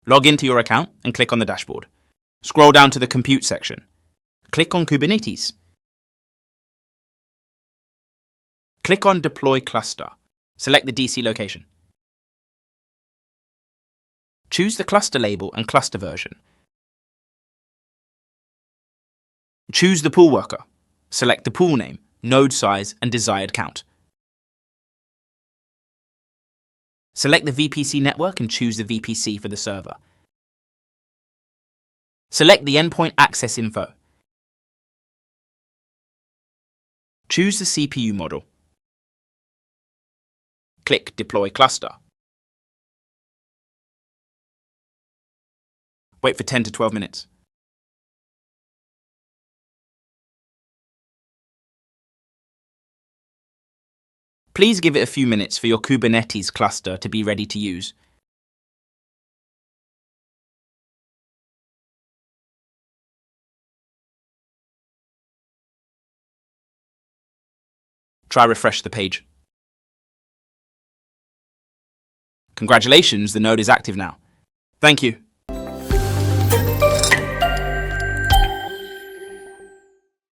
Log into your account and click on the dashboard. Scroll down to the Compute section. Click on Kubernetes. Click on Deploy Cluster. Select the DC location. Choose the cluster label and cluster version. Choose the pool worker. Select the pool name, node size, and desired count. Select the VPC network and choose the VPC for the server. Select the endpoint access info. Choose the CPU model. Click Deploy Cluster. Wait for 10 to 12 minutes. Please give it a few minutes for your Kubernetes cluster to be ready to use. Try refresh the page. Congratulations, the node is active now. Thank you.